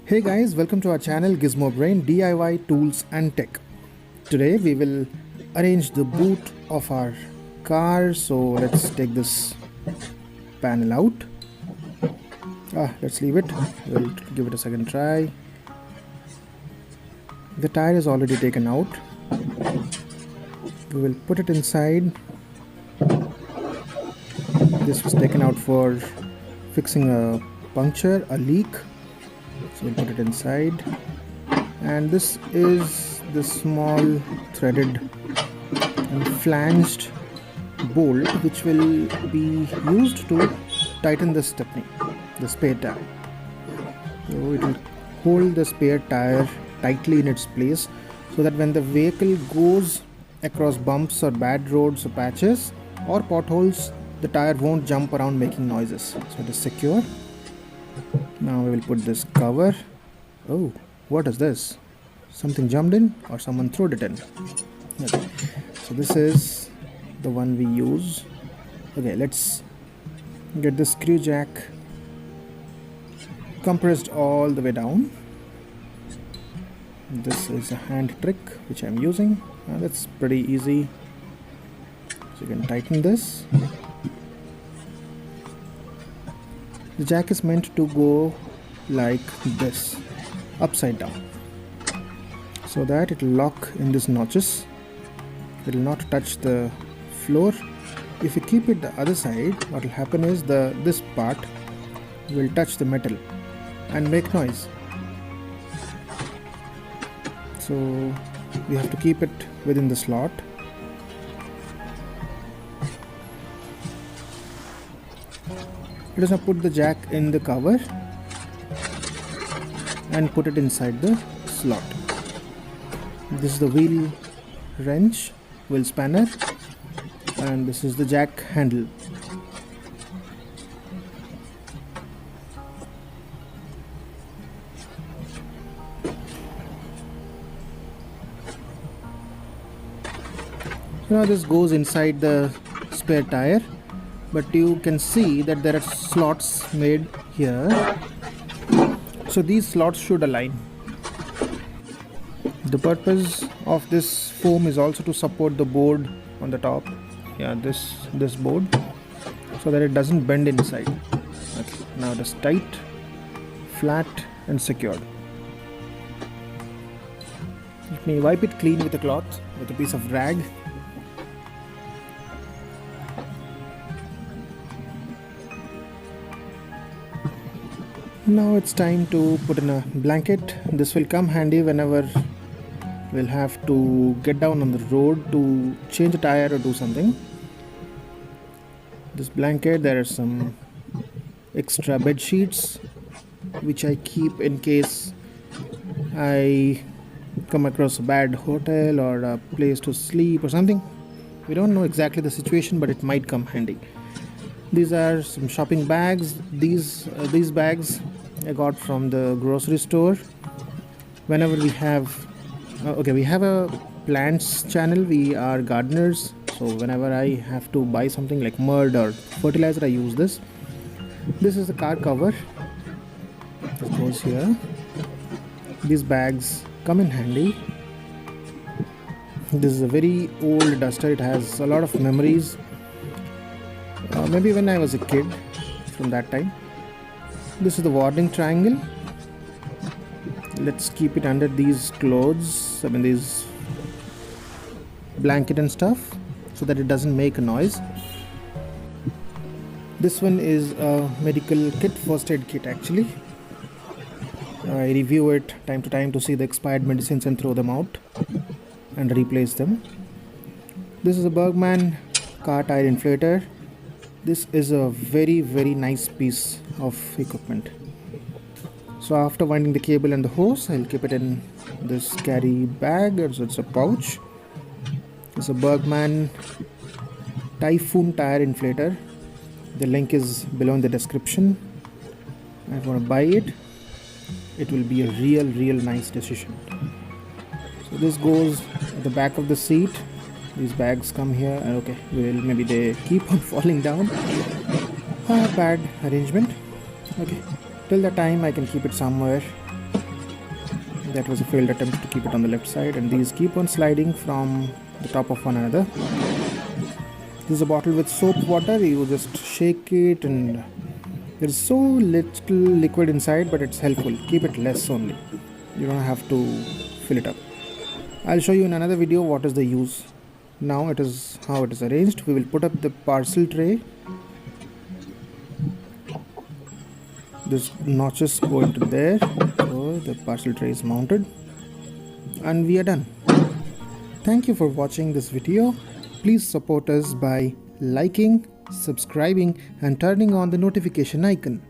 Hey guys, welcome to our channel Gizmo Brain DIY Tools and Tech. Today we will arrange the boot of our car. So let's take this panel out. Let's leave it. We'll give it a second try. The tire is already taken out. We will put it inside. This was taken out for fixing a puncture, a leak. So we'll put it inside, and this is the small threaded and flanged bolt which will be used to tighten the stepney, the spare tire. So it will hold the spare tire tightly in its place so that when the vehicle goes across bumps or bad roads or patches or potholes, the tire won't jump around making noises. So it is secure. Now we will put this cover. Oh, what is this? Something jumped in or someone threw it in. Okay. So this is the one we use. Okay, let's get the screw jack compressed all the way down. This is a hand trick which I'm using. That's pretty easy. So you can tighten this. The jack is meant to go like this, upside down, so that it will lock in these notches. It will not touch the floor. If you keep it the other side, what will happen is this part will touch the metal and make noise. So we have to keep it within the slot. Let us now put the jack in the cover and put it inside the slot. This is the wheel wrench, wheel spanner, and this is the jack handle. So now this goes inside the spare tire, but you can see that there are slots made here. So these slots should align. The purpose of this foam is also to support the board on the top. This board, so that it doesn't bend inside. Okay, now it is tight, flat and secured. Let me wipe it clean with a cloth, with a piece of rag. Now it's time to put in a blanket. This will come handy whenever we'll have to get down on the road to change a tire or do something. This blanket, there are some extra bed sheets which I keep in case I come across a bad hotel or a place to sleep or something. We don't know exactly the situation, but it might come handy. These are some shopping bags. These bags I got from the grocery store. Whenever we have we have a plants channel. We are gardeners, so whenever I have to buy something like mud or fertilizer, I use this. This is the car cover. It goes here. These bags come in handy. This is a very old duster. It has a lot of memories. Maybe when I was a kid, from that time. This is the warning triangle. Let's keep it under these clothes, these blanket and stuff, so that it doesn't make a noise. This one is a medical kit, first aid kit actually. I review it time to time to see the expired medicines and throw them out and replace them. This is a Bergman car tire inflator. This is a very nice piece of equipment. So after winding the cable and the hose, I'll keep it in this carry bag. It's a pouch. It's a Bergman Typhoon tire inflator. The link is below in the description. If you want to buy it, it will be a real nice decision. So this goes at the back of the seat. These bags come here, and okay, maybe they keep on falling down. Bad arrangement. Okay, till the time I can keep it somewhere That was a failed attempt to keep it on the left side, and these keep on sliding from the top of one another. This is a bottle with soap water. You just shake it, and there is so little liquid inside, but it's helpful. Keep it less only. You don't have to fill it up. I'll show you in another video what is the use. Now it is how it is arranged. We will put up the parcel tray. This notches go into there, so the parcel tray is mounted, and we are done. Thank you for watching this video. Please support us by liking, subscribing, and turning on the notification icon.